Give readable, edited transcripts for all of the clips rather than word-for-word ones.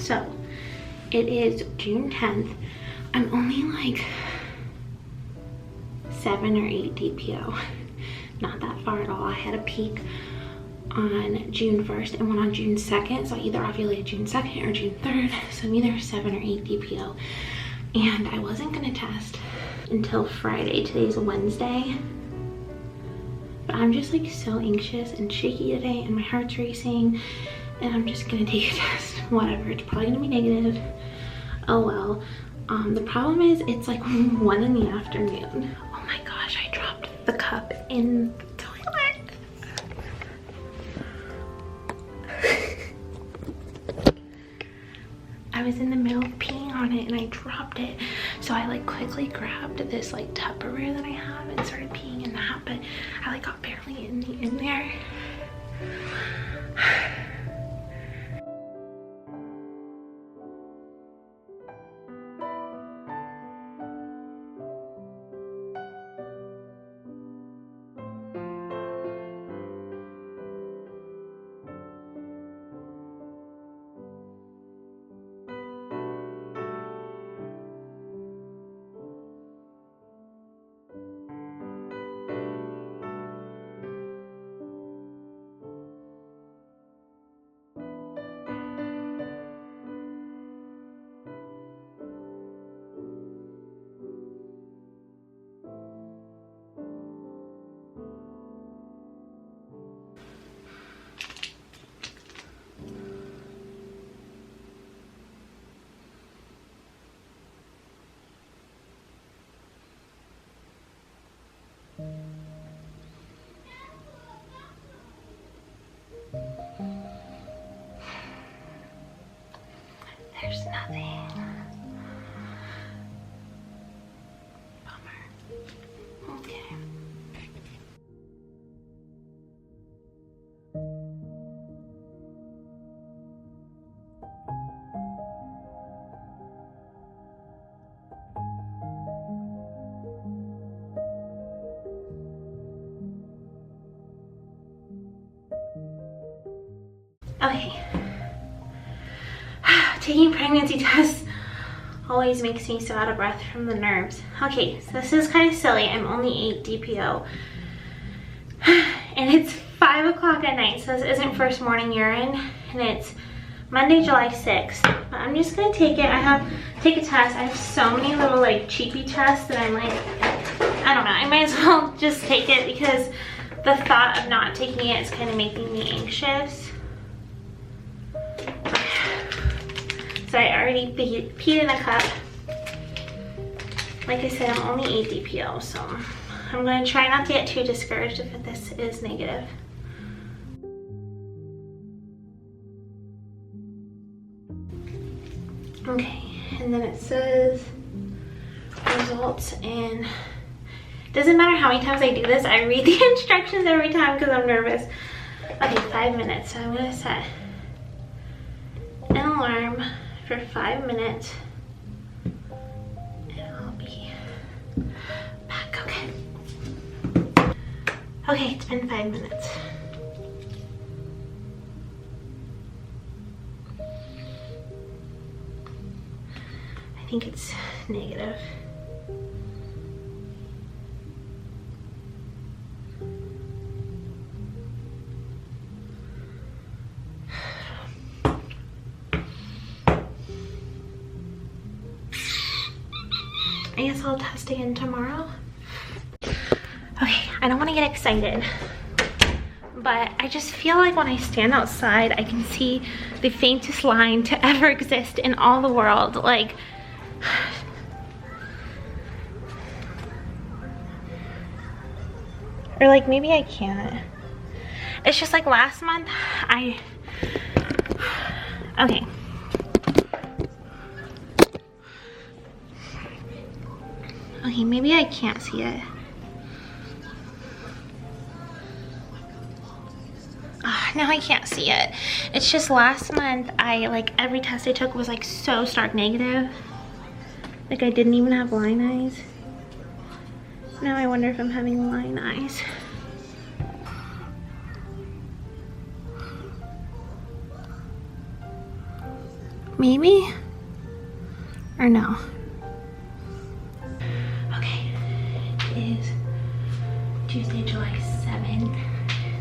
So it is June 10th. I'm only like 7 or 8 DPO. Not that far at all. I had a peak on June 1st and one on June 2nd. So I either ovulated June 2nd or June 3rd. So I'm either 7 or 8 DPO. And I wasn't gonna test until Friday. Today's Wednesday. But I'm just like so anxious and shaky today and my heart's racing. And I'm just gonna take a test. Whatever, it's probably gonna be negative. Oh well. The problem is it's like 1 in the afternoon. Oh my gosh, I dropped the cup in the toilet. I was in the middle of peeing on it and I dropped it. So I like quickly grabbed this like Tupperware that I have and started peeing in that, but I like got barely in there. There's nothing. Bummer. Okay. Okay. Taking pregnancy tests always makes me so out of breath from the nerves. Okay, so this is kind of silly. I'm only 8 DPO. And it's 5 o'clock at night, so this isn't first morning urine. And it's Monday, July 6th. But I'm just gonna take it. Take a test. I have so many little like cheapy tests that I'm like, I don't know. I might as well just take it because the thought of not taking it is kind of making me anxious. So I already peed in a cup. Like I said, I'm only 8 DPO, so I'm gonna try not to get too discouraged if this is negative. Okay, and then it says results, and it doesn't matter how many times I do this, I read the instructions every time because I'm nervous. Okay, 5 minutes, so I'm gonna set an alarm for 5 minutes and I'll be back. Okay, it's been 5 minutes. I think it's negative. I guess I'll test again tomorrow. Okay, I don't want to get excited, but I just feel like when I stand outside, I can see the faintest line to ever exist in all the world. Like, or like maybe I can't. It's just like last month, okay. Okay, maybe I can't see it. Now I can't see it. It's just last month, every test I took was like so stark negative. Like I didn't even have line eyes. Now I wonder if I'm having line eyes. maybe? Or no? Okay, it is Tuesday, July 7,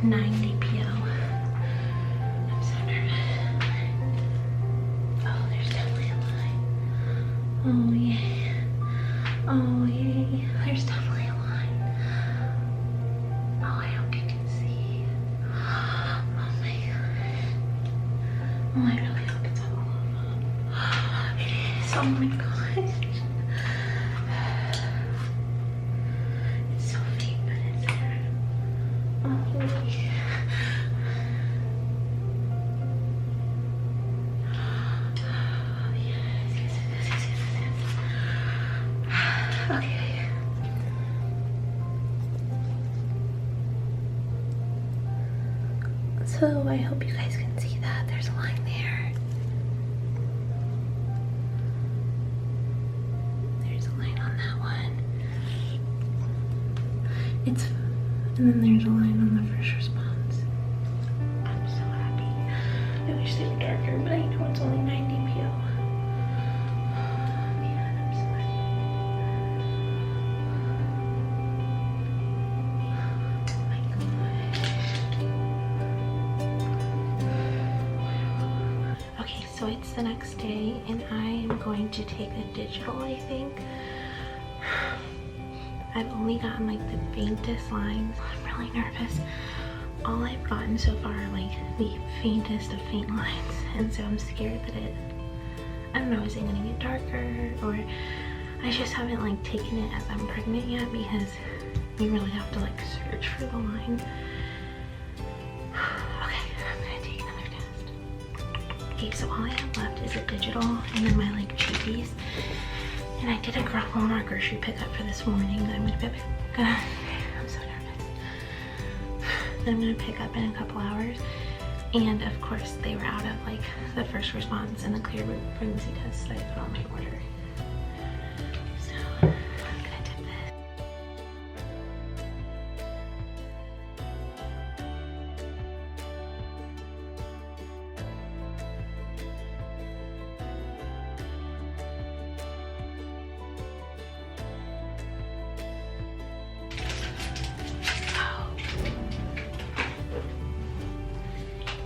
9 DPO. I'm so nervous. Oh, there's definitely a line. Oh, yay. Oh, yay. There's definitely a line. Oh, I hope you can see. Oh my god. Oh, I really hope it's all of them. It is. Oh my gosh. It's so faint, but it's there. Oh, yeah. Okay. So I hope you guys can see that. There's a line there. There's a line on that one. And then there's a line on the first response. I'm so happy. I wish they were darker, but I know it's only 9 DPO. Man, I'm so happy. Oh my gosh. Okay, so it's the next day and I am going to take a digital, I think. I've only gotten like the faintest lines. I'm really nervous. All I've gotten so far are like the faintest of faint lines, and so I'm scared that I don't know, is it gonna get darker, or I just haven't like taken it as I'm pregnant yet, because you really have to like search for the line. Okay, I'm gonna take another test. Okay, so all I have left is a digital and then my like cheapies. And I did a Walmart grocery pickup for this morning that I'm gonna pick up. I'm so nervous. That I'm gonna pick up in a couple hours. And of course they were out of like the first response and the clear pregnancy test that I put on my order. So I'm gonna tip this.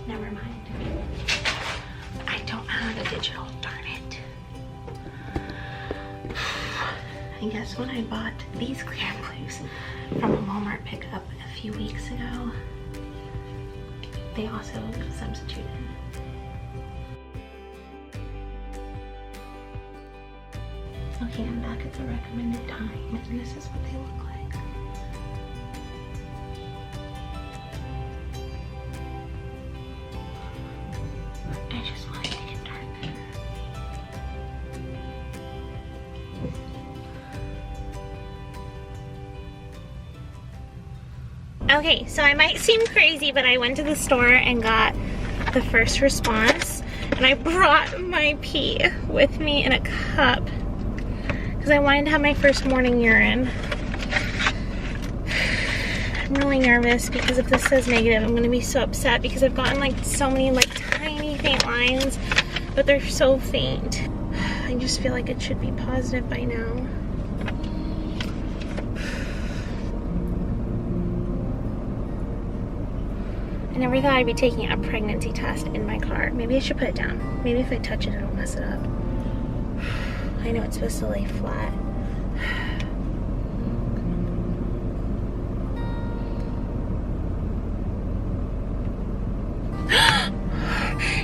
Never mind. I don't have a digital, darn it. I guess when I bought these clear blues from a Walmart pickup a few weeks ago, they also substituted. Okay, I'm back at the recommended time, and this is what they look like. I just wanted to get darker. Okay, so I might seem crazy, but I went to the store and got the first response, and I brought my pee with me in a cup because I wanted to have my first morning urine. I'm really nervous because if this says negative, I'm gonna be so upset because I've gotten like so many like tiny faint lines, but they're so faint. I just feel like it should be positive by now. I never thought I'd be taking a pregnancy test in my car. Maybe I should put it down. Maybe if I touch it, it'll mess it up. I know it's supposed to lay flat.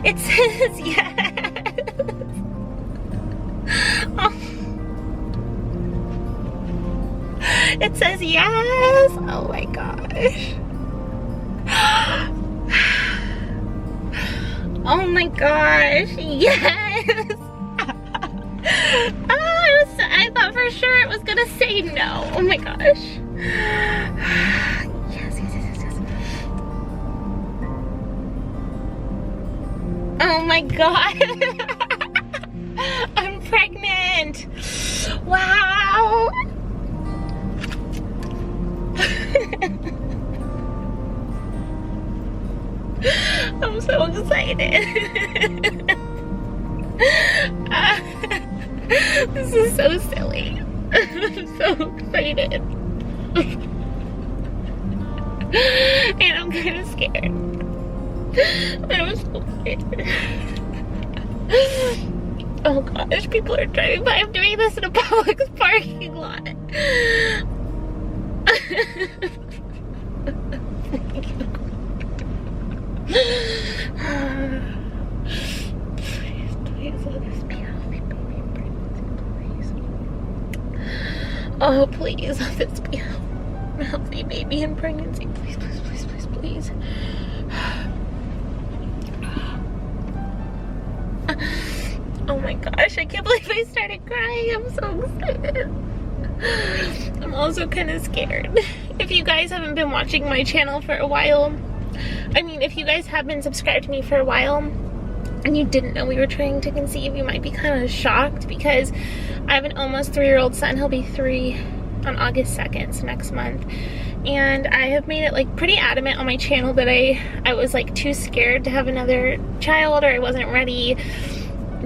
It says yes. Oh. It says yes. Oh my gosh. Oh my gosh. Yes. I thought for sure it was gonna say no. Oh my gosh. Yes. Oh my god. I'm pregnant. Wow. I'm so excited. excited. And I'm kind of scared. I'm so scared. Oh gosh, people are driving by. I'm doing this in a public parking lot. Please let this be a healthy baby in pregnancy, please. Oh, please let this be a healthy baby in pregnancy. Please, please, please, please, please. Oh my gosh, I can't believe I started crying. I'm so excited. I'm also kind of scared. If you guys haven't been watching my channel for a while, I mean, if you guys have been subscribed to me for a while and you didn't know we were trying to conceive, you might be kind of shocked because I have an almost 3-year-old son. He'll be 3 on August 2nd, so next month. And I have made it like pretty adamant on my channel that I was like too scared to have another child, or I wasn't ready.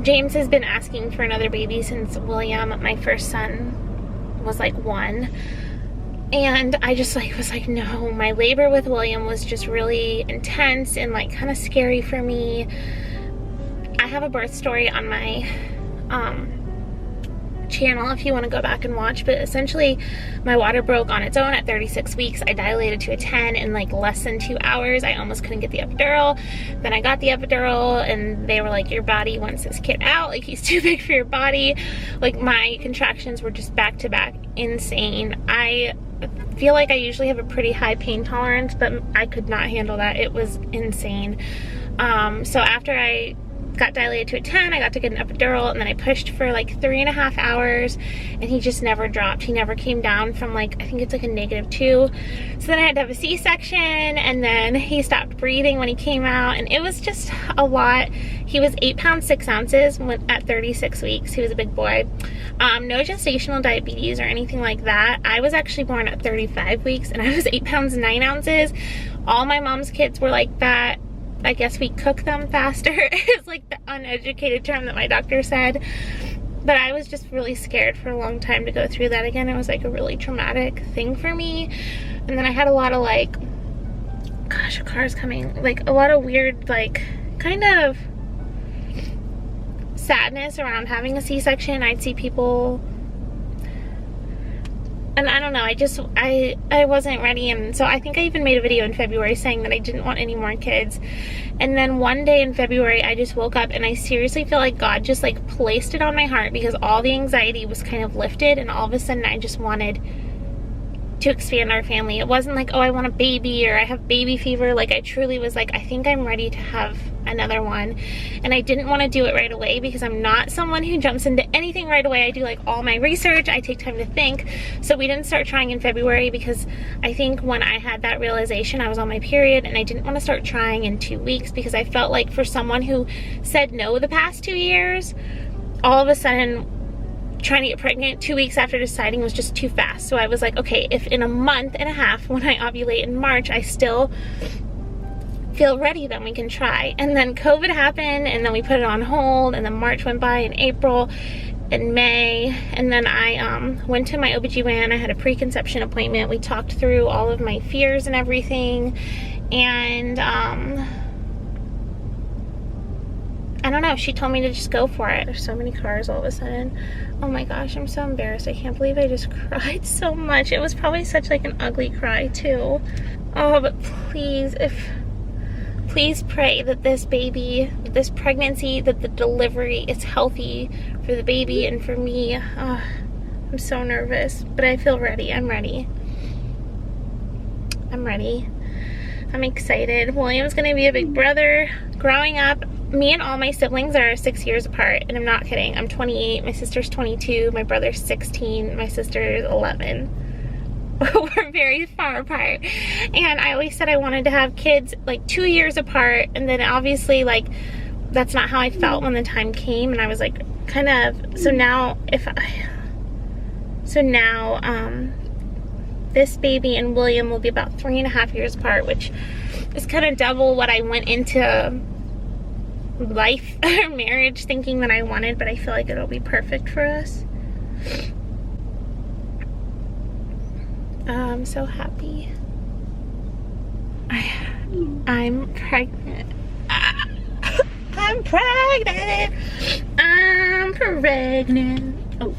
James has been asking for another baby since William, my first son, was like 1. And I just like was like, no. My labor with William was just really intense and like kind of scary for me. I have a birth story on my channel if you want to go back and watch, but essentially my water broke on its own at 36 weeks. I dilated to a 10 in like less than 2 hours. I almost couldn't get the epidural. Then I got the epidural and they were like, your body wants this kid out, like he's too big for your body. Like my contractions were just back to back insane. I feel like I usually have a pretty high pain tolerance, but I could not handle that. It was insane. So after I got dilated to a 10, I got to get an epidural, and then I pushed for like 3.5 hours and he just never dropped. He never came down from like, I think it's like a -2. So then I had to have a C-section, and then he stopped breathing when he came out, and it was just a lot. He was 8 pounds 6 ounces at 36 weeks. He was a big boy. No gestational diabetes or anything like that. I was actually born at 35 weeks and I was 8 pounds 9 ounces. All my mom's kids were like that. I guess we cook them faster is like the uneducated term that my doctor said. But I was just really scared for a long time to go through that again. It was like a really traumatic thing for me. And then I had a lot of like, gosh, a car's coming, like a lot of weird, like kind of sadness around having a C-section. I'd see people, and I don't know, I wasn't ready. And so I think I even made a video in February saying that I didn't want any more kids. And then one day in February, I just woke up and I seriously feel like God just like placed it on my heart, because all the anxiety was kind of lifted, and all of a sudden I just wanted to expand our family. It wasn't like, oh, I want a baby or I have baby fever. Like I truly was like, I think I'm ready to have another one. And I didn't want to do it right away because I'm not someone who jumps into anything right away. I do like all my research. I take time to think. So we didn't start trying in February because I think when I had that realization, I was on my period, and I didn't want to start trying in 2 weeks because I felt like for someone who said no the past 2 years, all of a sudden trying to get pregnant 2 weeks after deciding was just too fast. So I was like, okay, if in a month and a half when I ovulate in March I still feel ready, then we can try. And then COVID happened, and then we put it on hold, and then March went by, and April and May, and then I went to my OBGYN. I had a preconception appointment. We talked through all of my fears and everything, and I don't know, she told me to just go for it. There's so many cars all of a sudden. Oh my gosh, I'm so embarrassed. I can't believe I just cried so much. It was probably such like an ugly cry too. Oh, but please pray that this baby, this pregnancy, that the delivery is healthy for the baby and for me. I'm so nervous, but I feel ready. I'm ready. I'm ready. I'm excited. William's gonna be a big brother. Growing up, me and all my siblings are 6 years apart, and I'm not kidding. I'm 28, my sister's 22, my brother's 16, my sister's 11. We're very far apart, and I always said I wanted to have kids like 2 years apart, and then obviously like that's not how I felt when the time came, and I was like kind of, so now this baby and William will be about 3.5 years apart, which is kind of double what I went into life or marriage thinking that I wanted, but I feel like it'll be perfect for us. I'm so happy. I'm pregnant. I'm pregnant. I'm pregnant. Oh.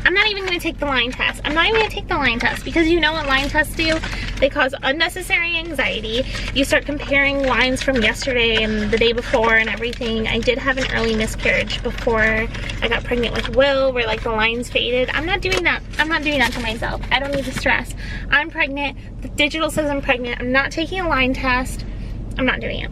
I'm not even gonna take the line test. I'm not even gonna take the line test because you know what line tests do? They cause unnecessary anxiety. You start comparing lines from yesterday and the day before and everything. I did have an early miscarriage before I got pregnant with Will where like the lines faded. I'm not doing that. I'm not doing that to myself. I don't need to stress. I'm pregnant. The digital says I'm pregnant. I'm not taking a line test. I'm not doing it.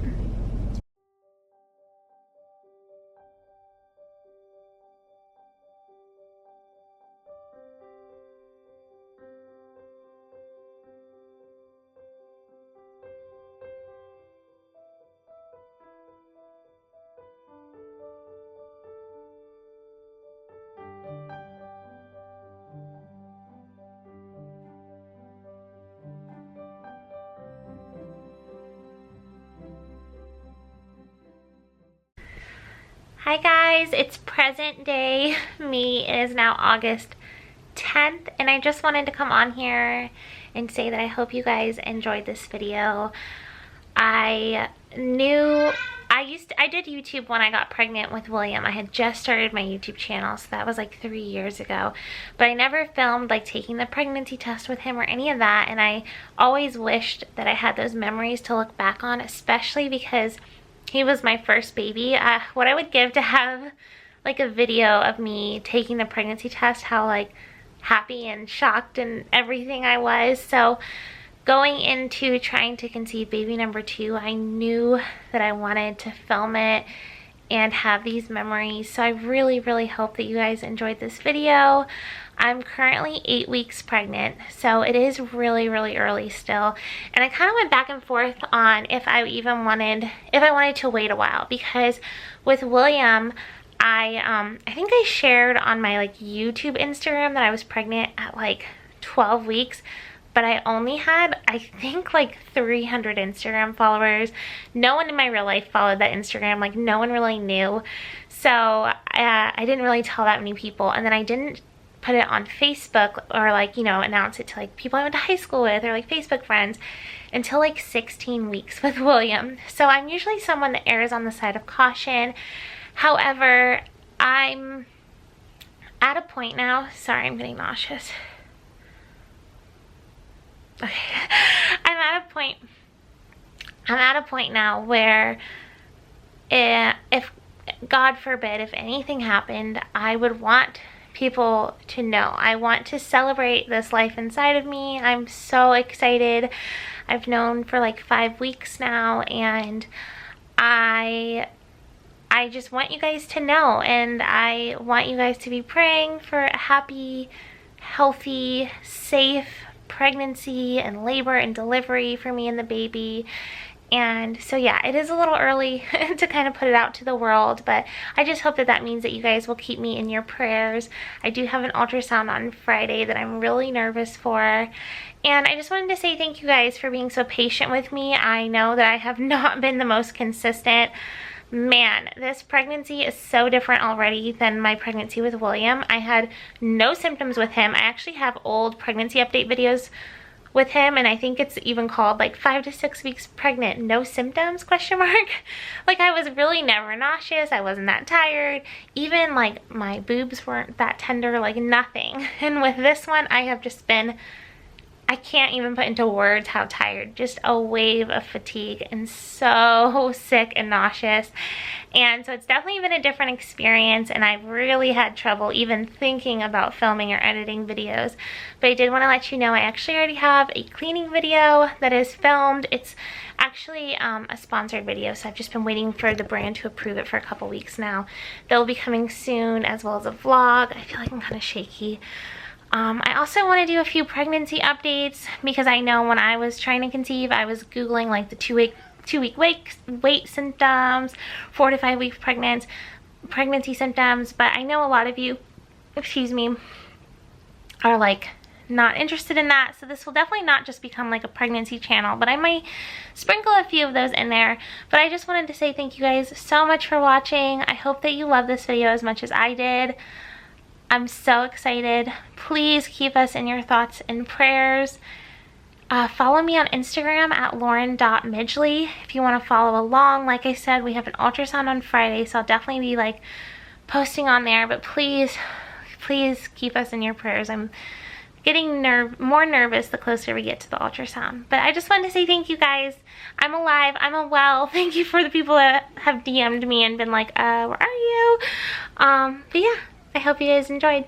Hi guys, it's present day me. It is now August 10th and I just wanted to come on here and say that I hope you guys enjoyed this video. I did YouTube when I got pregnant with William. I had just started my YouTube channel, so that was like 3 years ago. But I never filmed like taking the pregnancy test with him or any of that, and I always wished that I had those memories to look back on, especially because he was my first baby. What I would give to have like a video of me taking the pregnancy test, how like happy and shocked and everything I was. So going into trying to conceive baby number 2, I knew that I wanted to film it and have these memories. So I really, really hope that you guys enjoyed this video. I'm currently 8 weeks pregnant, so it is really, really early still. And I kind of went back and forth on if I wanted to wait a while, because with William, I think I shared on my like YouTube Instagram that I was pregnant at like 12 weeks. But I only had, I think, like 300 Instagram followers. No one in my real life followed that Instagram. Like, no one really knew. So I didn't really tell that many people. And then I didn't put it on Facebook or like, you know, announce it to like people I went to high school with or like Facebook friends until like 16 weeks with William. So I'm usually someone that errs on the side of caution. However, I'm at a point now. Sorry, I'm getting nauseous. Okay. I'm at a point now where if God forbid, if anything happened, I would want people to know. I want to celebrate this life inside of me. I'm so excited. I've known for like 5 weeks now, and I just want you guys to know, and I want you guys to be praying for a happy, healthy, safe pregnancy and labor and delivery for me and the baby. And so yeah, it is a little early to kind of put it out to the world, but I just hope that that means that you guys will keep me in your prayers. I do have an ultrasound on Friday that I'm really nervous for, and I just wanted to say thank you guys for being so patient with me. I know that I have not been the most consistent. Man, this pregnancy is so different already than my pregnancy with William. I had no symptoms with him. I actually have old pregnancy update videos with him, and I think it's even called like 5 to 6 weeks pregnant, no symptoms, question mark. Like, I was really never nauseous. I wasn't that tired. Even like my boobs weren't that tender, like nothing. And with this one, I have just been, I can't even put into words how tired, just a wave of fatigue and so sick and nauseous. And so it's definitely been a different experience, and I've really had trouble even thinking about filming or editing videos. But I did want to let you know I actually already have a cleaning video that is filmed. It's actually a sponsored video, so I've just been waiting for the brand to approve it for a couple weeks now. They'll be coming soon, as well as a vlog. I feel like I'm kind of shaky. I also want to do a few pregnancy updates, because I know when I was trying to conceive, I was Googling like the two week wait symptoms, 4 to 5 week pregnancy symptoms, but I know a lot of you, excuse me, are like not interested in that. So this will definitely not just become like a pregnancy channel, but I might sprinkle a few of those in there. But I just wanted to say thank you guys so much for watching. I hope that you love this video as much as I did. I'm so excited. Please keep us in your thoughts and prayers. Follow me on Instagram at lauren.midgley if you want to follow along. Like I said, we have an ultrasound on Friday, so I'll definitely be like posting on there, but please keep us in your prayers. I'm getting more nervous the closer we get to the ultrasound. But I just wanted to say thank you guys. I'm alive, I'm well. Thank you for the people that have DM'd me and been like, where are you? But yeah, I hope you guys enjoyed.